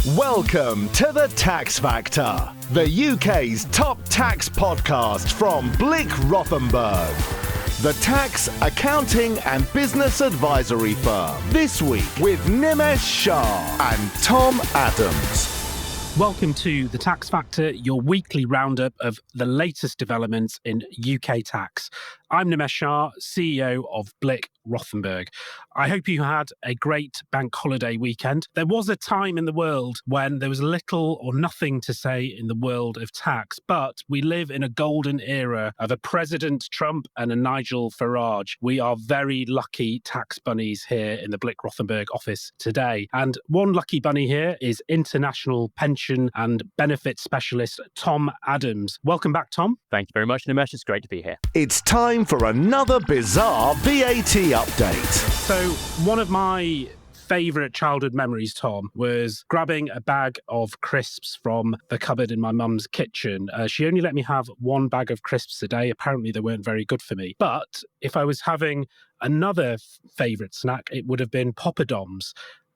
Welcome to The Tax Factor, the UK's top tax podcast from Blick Rothenberg, the tax, accounting and business advisory firm. This week with Nimesh, Shah and Tomm Adams. Welcome to The Tax Factor, your weekly roundup of the latest developments in UK tax. I'm Nimesh Shah, CEO of Blick Rothenberg. I hope you had a great bank holiday weekend. There was a time in the world when there was little or nothing to say in the world of tax, but we live in a golden era of a President Trump and a Nigel Farage. We are very lucky tax bunnies here in the Blick Rothenberg office today. And one lucky bunny here is international pension and benefit specialist Tomm Adams. Welcome back, Tomm. Thank you very much, Nimesh. It's great to be here. It's time for another bizarre VAT update. So one of my favourite childhood memories, Tomm, was grabbing a bag of crisps from the cupboard in my mum's kitchen. She only let me have one bag of crisps a day. Apparently, they weren't very good for me. But if I was having another favourite snack, it would have been Popadoms.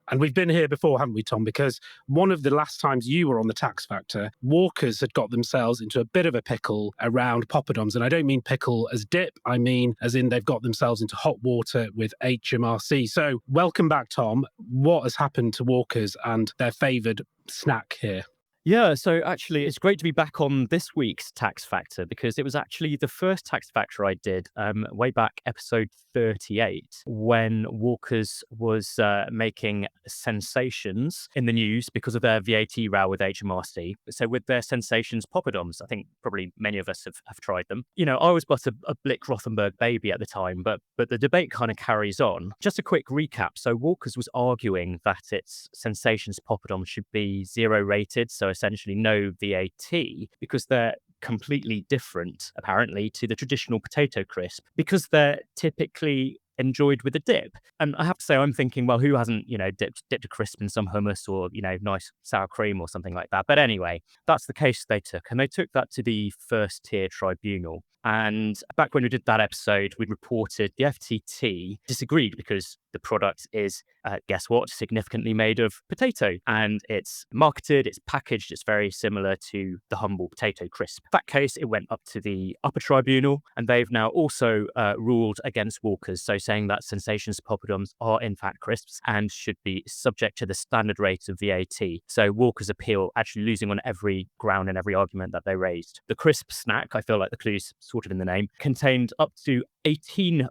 And we've been here before, haven't we, Tomm? Because one of the last times you were on the Tax Factor, Walkers had got themselves into a bit of a pickle around Popadoms. And I don't mean pickle as dip, I mean as in they've got themselves into hot water with HMRC. So welcome back, Tomm. What has happened to Walkers and their favoured snack here? Yeah, so actually, it's great to be back on this week's Tax Factor because it was actually the first Tax Factor I did way back episode 38 when Walkers was making sensations in the news because of their VAT row with HMRC. So with their sensations Popadoms, I think probably many of us have tried them. You know, I was but a Blick Rothenberg baby at the time, but the debate kind of carries on. Just a quick recap. So Walkers was arguing that its sensations Popadoms should be zero rated, so essentially no VAT, because they're completely different, apparently, to the traditional potato crisp, because they're typically enjoyed with a dip. And I have to say, I'm thinking, well, who hasn't, dipped a crisp in some hummus or, nice sour cream or something like that? But anyway, that's the case they took. And they took that to the first tier tribunal. And back when we did that episode, we reported the FTT disagreed because the product is, guess what, significantly made of potato. And it's marketed, it's packaged, it's very similar to the humble potato crisp. In that case, it went up to the Upper Tribunal, and they've now also ruled against Walkers, so saying that Sensations Popadoms are in fact crisps and should be subject to the standard rate of VAT. So Walkers' appeal actually losing on every ground and every argument that they raised. The crisp snack, I feel like the clue's sort of in the name, contained up to 18%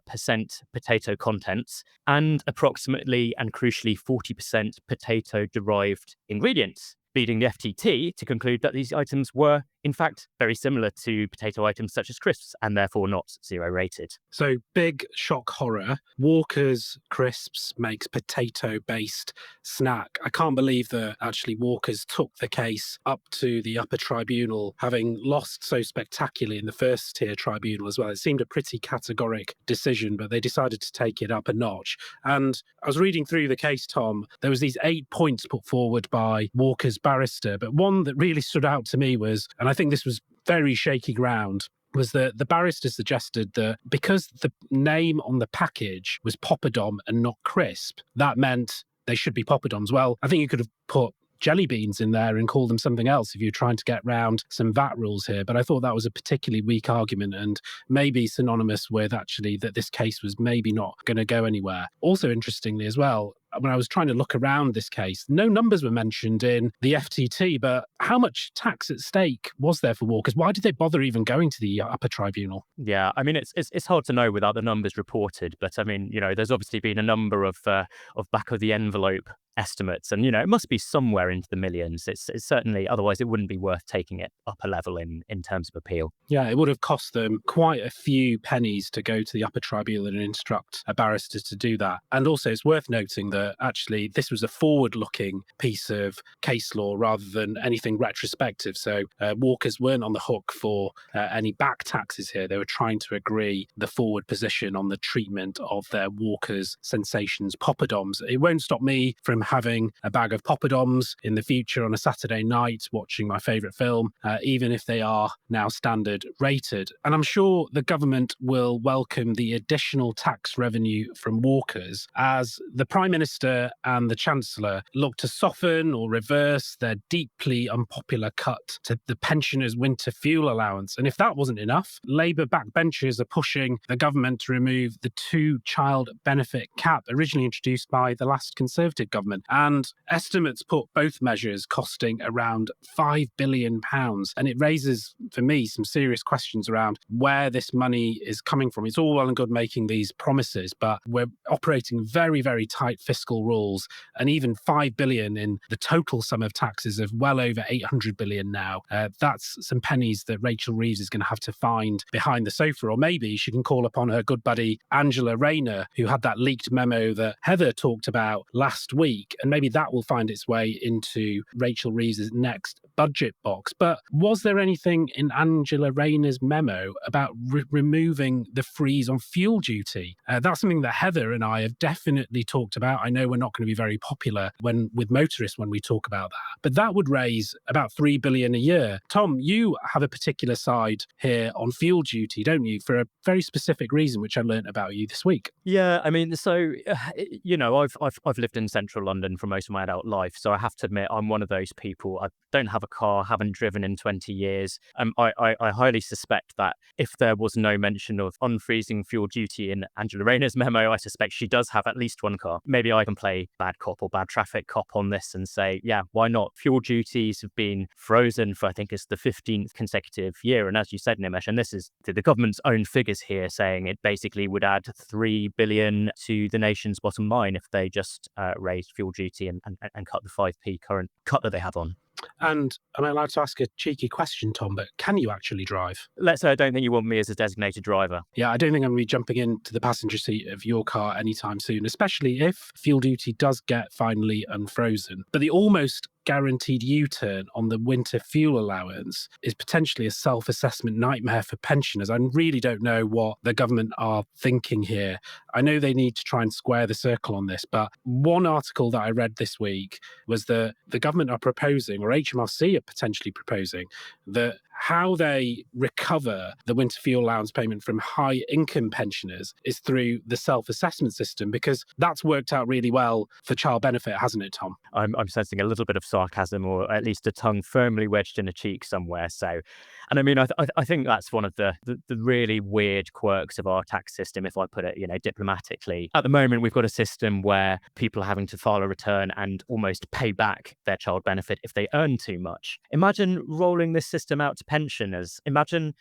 potato contents and approximately and crucially 40% potato-derived ingredients, leading the FTT to conclude that these items were, in fact, very similar to potato items such as crisps and therefore not zero rated. So big shock horror. Walker's Crisps makes potato-based snack. I can't believe that actually Walker's took the case up to the Upper Tribunal, having lost so spectacularly in the first tier tribunal as well. It seemed a pretty categoric decision, but they decided to take it up a notch. And I was reading through the case, Tomm. There was these 8 points put forward by Walker's barrister, but one that really stood out to me was, and I think this was very shaky ground, was that the barrister suggested that because the name on the package was Popadom and not crisp, that meant they should be Popadoms. Well, I think you could have put jelly beans in there and call them something else if you're trying to get round some VAT rules here. But I thought that was a particularly weak argument and maybe synonymous with actually that this case was maybe not going to go anywhere. Also, interestingly as well, when I was trying to look around this case, no numbers were mentioned in the FTT, but how much tax at stake was there for Walkers? Why did they bother even going to the Upper Tribunal? Yeah, I mean, it's hard to know without the numbers reported, but I mean, there's obviously been a number of back of the envelope estimates, and it must be somewhere into the millions. It's certainly, otherwise it wouldn't be worth taking it up a level in terms of appeal. Yeah, it would have cost them quite a few pennies to go to the Upper Tribunal and instruct a barrister to do that. And also it's worth noting that actually this was a forward-looking piece of case law rather than anything retrospective. So Walkers weren't on the hook for any back taxes here. They were trying to agree the forward position on the treatment of their Walkers Sensations Popadoms. It won't stop me from having a bag of Popadoms in the future on a Saturday night, watching my favourite film, even if they are now standard rated. And I'm sure the government will welcome the additional tax revenue from walkers as the Prime Minister and the Chancellor look to soften or reverse their deeply unpopular cut to the pensioners' winter fuel allowance. And if that wasn't enough, Labour backbenchers are pushing the government to remove the two-child benefit cap originally introduced by the last Conservative government. And estimates put both measures costing around £5 billion. And it raises, for me, some serious questions around where this money is coming from. It's all well and good making these promises, but we're operating very, very tight fiscal rules. And even £5 billion in the total sum of taxes of well over £800 billion now. That's some pennies that Rachel Reeves is going to have to find behind the sofa. Or maybe she can call upon her good buddy Angela Rayner, who had that leaked memo that Heather talked about last week. And maybe that will find its way into Rachel Reeves' next budget box. But was there anything in Angela Rayner's memo about removing the freeze on fuel duty? That's something that Heather and I have definitely talked about. I know we're not going to be very popular with motorists when we talk about that, but that would raise about $3 billion a year. Tom, you have a particular side here on fuel duty, don't you? For a very specific reason, which I learnt about you this week. Yeah, I mean, so I've lived in central London for most of my adult life, so I have to admit I'm one of those people. I don't have a car, haven't driven in 20 years. I highly suspect that if there was no mention of unfreezing fuel duty in Angela Rayner's memo, I suspect she does have at least one car. Maybe I can play bad cop or bad traffic cop on this and say, yeah, why not? Fuel duties have been frozen for, I think it's the 15th consecutive year. And as you said, Nimesh, and this is the government's own figures here, saying it basically would add $3 billion to the nation's bottom line if they just raised fuel duty and cut the 5p current cut that they have on. And am I allowed to ask a cheeky question, Tom, but can you actually drive? Let's say I don't think you want me as a designated driver. Yeah, I don't think I'm going to be jumping into the passenger seat of your car anytime soon, especially if fuel duty does get finally unfrozen. But the almost guaranteed U-turn on the winter fuel allowance is potentially a self-assessment nightmare for pensioners. I really don't know what the government are thinking here. I know they need to try and square the circle on this, but one article that I read this week was that the government are proposing, or HMRC are potentially proposing, that how they recover the winter fuel allowance payment from high income pensioners is through the self-assessment system, because that's worked out really well for child benefit, hasn't it, Tom? I'm sensing a little bit of sarcasm, or at least a tongue firmly wedged in a cheek somewhere. So, and I mean, I think that's one of the really weird quirks of our tax system, if I put it, diplomatically. At the moment, we've got a system where people are having to file a return and almost pay back their child benefit if they earn too much. Imagine rolling this system out to pensioners. Imagine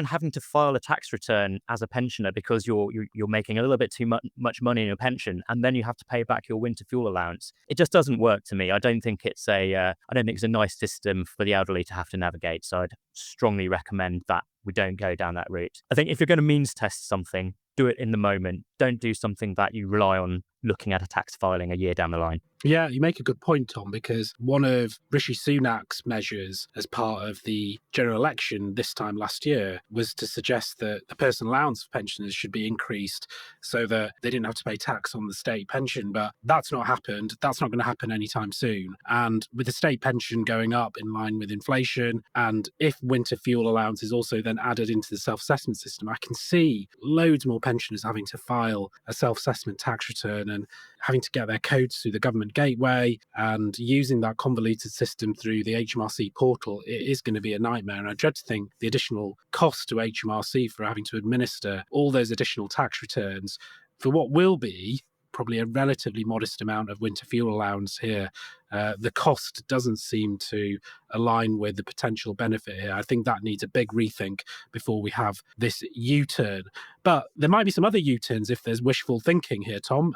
having to file a tax return as a pensioner because you're making a little bit too much money in your pension, and then you have to pay back your winter fuel allowance. It just doesn't work to me. I don't think it's a nice system for the elderly to have to navigate. So I'd strongly recommend that we don't go down that route. I think if you're going to means test something, do it in the moment. Don't do something that you rely on looking at a tax filing a year down the line. Yeah, you make a good point, Tom, because one of Rishi Sunak's measures as part of the general election this time last year was to suggest that the personal allowance for pensioners should be increased so that they didn't have to pay tax on the state pension. But that's not happened. That's not going to happen anytime soon. And with the state pension going up in line with inflation, and if winter fuel allowance is also then added into the self-assessment system, I can see loads more pensioners having to file a self-assessment tax return and having to get their codes through the government gateway, and using that convoluted system through the HMRC portal. It is going to be a nightmare. And I dread to think the additional cost to HMRC for having to administer all those additional tax returns for what will be probably a relatively modest amount of winter fuel allowance here. The cost doesn't seem to align with the potential benefit here. I think that needs a big rethink before we have this U-turn. But there might be some other U-turns if there's wishful thinking here, Tom,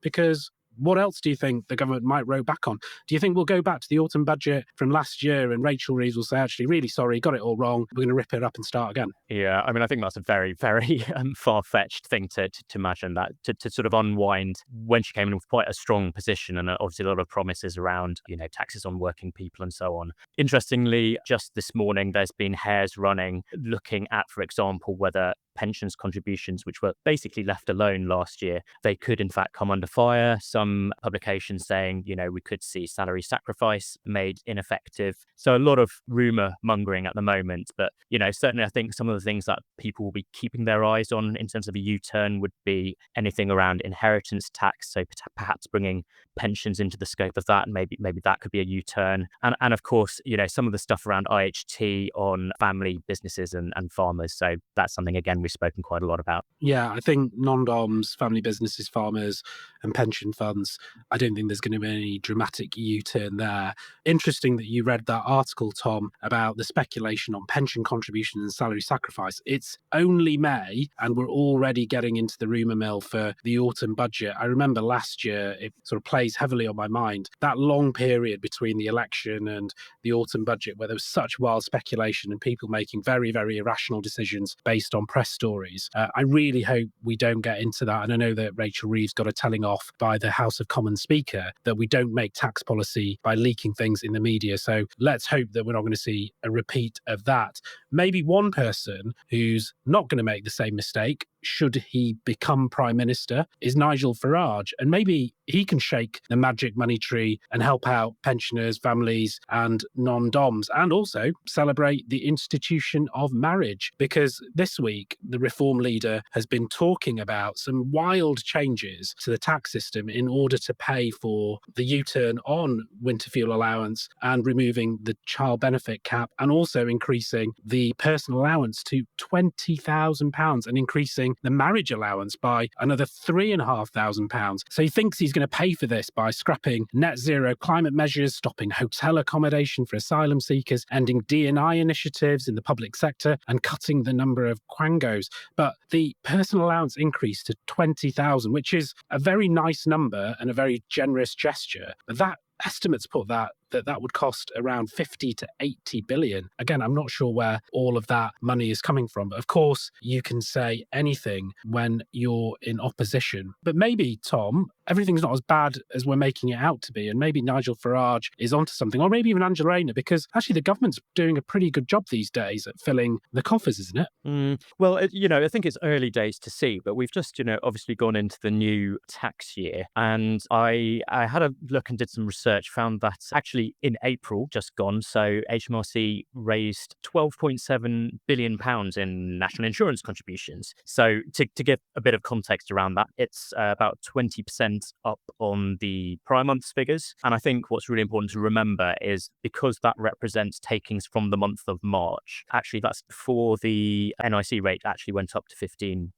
because what else do you think the government might row back on? Do you think we'll go back to the autumn budget from last year and Rachel Reeves will say, actually, really sorry, got it all wrong, we're going to rip it up and start again? Yeah, I mean, I think that's a very, very far-fetched thing to imagine, that to sort of unwind when she came in with quite a strong position and obviously a lot of promises around, taxes on working people and so on. Interestingly, just this morning, there's been hairs running looking at, for example, whether pensions contributions, which were basically left alone last year, they could in fact come under fire. Some publications saying, we could see salary sacrifice made ineffective. So a lot of rumour mongering at the moment. But, certainly I think some of the things that people will be keeping their eyes on in terms of a U-turn would be anything around inheritance tax. So perhaps bringing pensions into the scope of that, and maybe that could be a U-turn. And of course, some of the stuff around IHT on family businesses and farmers. So that's something, again, we've spoken quite a lot about. Yeah, I think non-DOMs, family businesses, farmers and pension funds, I don't think there's going to be any dramatic U-turn there. Interesting that you read that article, Tom, about the speculation on pension contributions and salary sacrifice. It's only May and we're already getting into the rumour mill for the autumn budget. I remember last year, it sort of plays heavily on my mind, that long period between the election and the autumn budget where there was such wild speculation and people making very, very irrational decisions based on press stories. I really hope we don't get into that. And I know that Rachel Reeves got a telling off by the House of Commons Speaker that we don't make tax policy by leaking things in the media. So let's hope that we're not going to see a repeat of that. Maybe one person who's not going to make the same mistake, should he become Prime Minister, is Nigel Farage. And maybe he can shake the magic money tree and help out pensioners, families and non-DOMs, and also celebrate the institution of marriage. Because this week, the Reform leader has been talking about some wild changes to the tax system in order to pay for the U-turn on Winter Fuel Allowance and removing the child benefit cap, and also increasing the personal allowance to £20,000 and increasing the marriage allowance by another £3,500. So he thinks he's going to pay for this by scrapping net zero climate measures, stopping hotel accommodation for asylum seekers, ending D&I initiatives in the public sector, and cutting the number of quangos. But the personal allowance increased to 20,000, which is a very nice number and a very generous gesture. But that estimates put that would cost around 50 to 80 billion. Again, I'm not sure where all of that money is coming from. But of course, you can say anything when you're in opposition. But maybe, Tom, everything's not as bad as we're making it out to be. And maybe Nigel Farage is onto something, or maybe even Angela Rayner, because actually the government's doing a pretty good job these days at filling the coffers, isn't it? Well, I think it's early days to see, but we've just, obviously gone into the new tax year. And I had a look and did some research, found that actually in April, just gone, so HMRC raised £12.7 billion in national insurance contributions. So to give a bit of context around that, it's about 20% up on the prior month's figures. And I think what's really important to remember is because that represents takings from the month of March, actually that's before the NIC rate actually went up to 15%.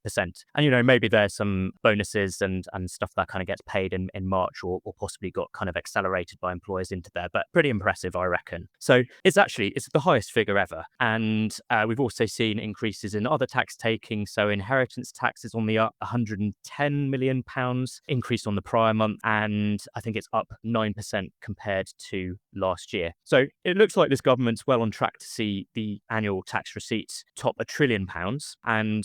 And, maybe there's some bonuses and stuff that kind of gets paid in March or possibly got kind of accelerated by employers into there. But pretty impressive, I reckon. So it's the highest figure ever. And we've also seen increases in other tax takings. So inheritance tax is on the up, £110 million increase on the prior month. And I think it's up 9% compared to last year. So it looks like this government's well on track to see the annual tax receipts top £1 trillion. And,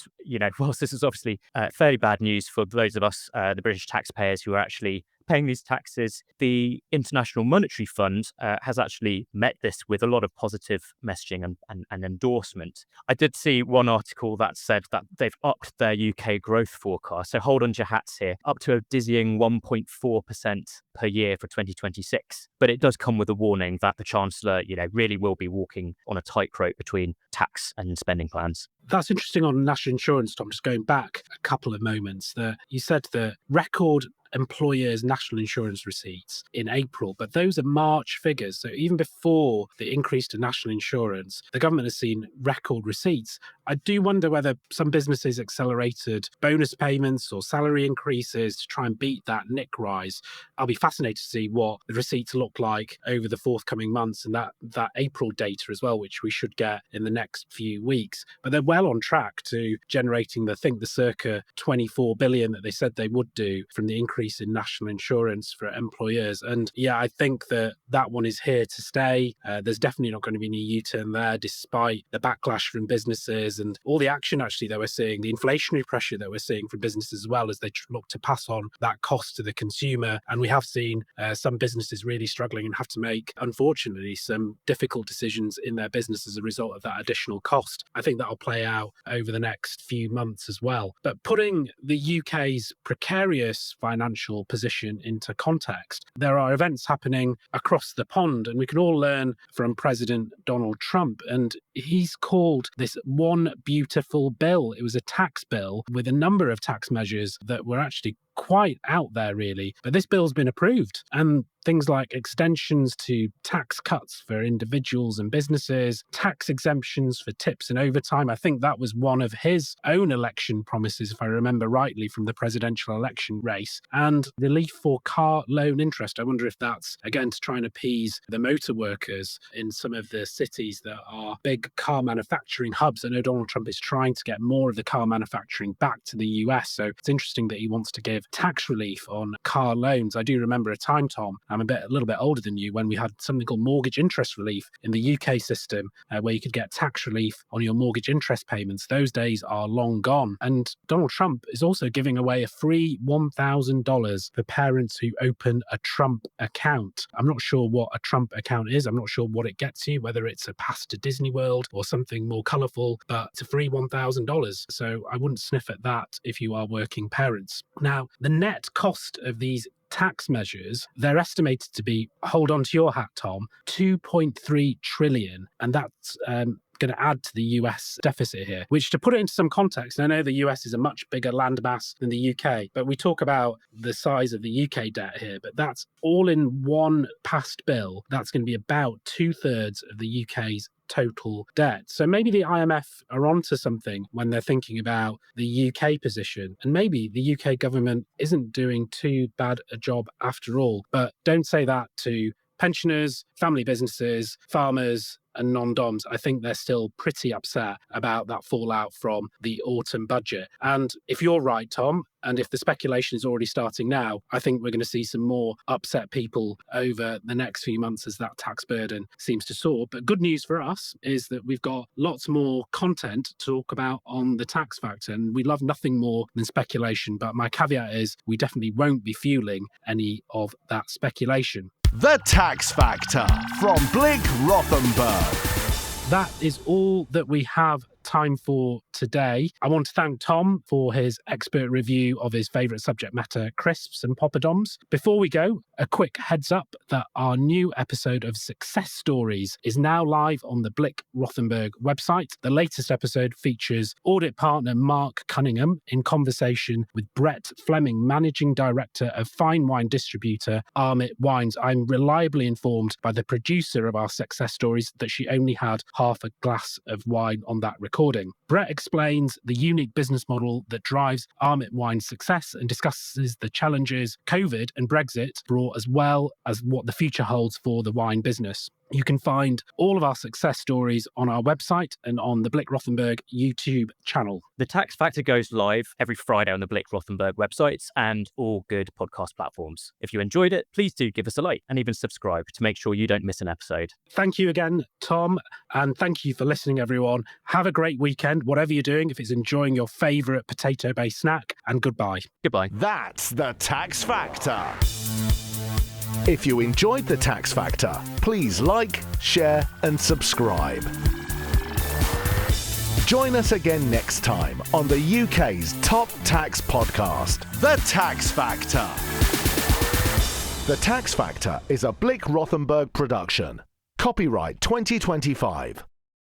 whilst this is obviously fairly bad news for those of us, the British taxpayers who are actually paying these taxes, the International Monetary Fund has actually met this with a lot of positive messaging and endorsement. I did see one article that said that they've upped their UK growth forecast. So hold on to your hats here, up to a dizzying 1.4% per year for 2026. But it does come with a warning that the Chancellor, really will be walking on a tightrope between tax and spending plans. That's interesting on national insurance, Tom, just going back a couple of moments. You said the record employers' national insurance receipts in April, but those are March figures. So even before the increase to national insurance, the government has seen record receipts. I do wonder whether some businesses accelerated bonus payments or salary increases to try and beat that NIC rise. I'll be fascinated to see what the receipts look like over the forthcoming months and that April data as well, which we should get in the next few weeks. But they're well on track to generating the circa 24 billion that they said they would do from the increase in national insurance for employers. And yeah, I think that one is here to stay. There's definitely not going to be any U-turn there, despite the backlash from businesses businesses and all the action actually that we're seeing, the inflationary pressure that we're seeing from businesses as well as they look to pass on that cost to the consumer. And we have seen some businesses really struggling and have to make, unfortunately, some difficult decisions in their business as a result of that additional cost. I think that'll play out over the next few months as well. But putting the UK's precarious financial position into context, there are events happening across the pond, and we can all learn from President Donald Trump. And he's called this one beautiful bill. It was a tax bill with a number of tax measures that were actually quite out there, really. But this bill's been approved, and things like extensions to tax cuts for individuals and businesses, tax exemptions for tips and overtime. I think that was one of his own election promises, if I remember rightly, from the presidential election race. And relief for car loan interest. I wonder if that's, again, to try and appease the motor workers in some of the cities that are big car manufacturing hubs. I know Donald Trump is trying to get more of the car manufacturing back to the US. So it's interesting that he wants to give tax relief on car loans. I do remember a time, Tom, I'm a little bit older than you, when we had something called mortgage interest relief in the UK system, where you could get tax relief on your mortgage interest payments. Those days are long gone. And Donald Trump is also giving away a free $1,000 for parents who open a Trump account. I'm not sure what a Trump account is. I'm not sure what it gets you, whether it's a pass to Disney World or something more colourful, but it's a free $1,000. So I wouldn't sniff at that if you are working parents. Now, the net cost of these tax measures, they're estimated to be, hold on to your hat, Tom, 2.3 trillion. And that's going to add to the US deficit here, which, to put it into some context, I know the US is a much bigger landmass than the UK, but we talk about the size of the UK debt here, but that's all in one passed bill. That's going to be about 2/3 of the UK's total debt. So maybe the IMF are onto something when they're thinking about the UK position. And maybe the UK government isn't doing too bad a job after all. But don't say that to pensioners, family businesses, farmers, and non-doms. I think they're still pretty upset about that fallout from the autumn budget. And if you're right, Tom, and if the speculation is already starting now, I think we're going to see some more upset people over the next few months as that tax burden seems to soar. But good news for us is that we've got lots more content to talk about on the tax factor, and we love nothing more than speculation. But my caveat is we definitely won't be fueling any of that speculation. The Tax Factor from Blick Rothenberg. That is all that we have time for today. I want to thank Tom for his expert review of his favourite subject matter, crisps and poppadoms. Before we go, a quick heads up that our new episode of Success Stories is now live on the Blick Rothenberg website. The latest episode features audit partner Mark Cunningham in conversation with Brett Fleming, Managing Director of fine wine distributor Armit Wines. I'm reliably informed by the producer of our Success Stories that she only had half a glass of wine on that recording. Brett explains the unique business model that drives Armit Wine's success and discusses the challenges COVID and Brexit brought, as well as what the future holds for the wine business. You can find all of our success stories on our website and on the Blick Rothenberg YouTube channel. The Tax Factor goes live every Friday on the Blick Rothenberg websites and all good podcast platforms. If you enjoyed it, please do give us a like and even subscribe to make sure you don't miss an episode. Thank you again, Tom, and thank you for listening, everyone. Have a great weekend, whatever you're doing, if it's enjoying your favourite potato-based snack, and goodbye. Goodbye. That's the Tax Factor. If you enjoyed the Tax Factor, please like, share, and subscribe. Join us again next time on the UK's top tax podcast, The Tax Factor. The Tax Factor is a Blick Rothenberg production. Copyright 2025.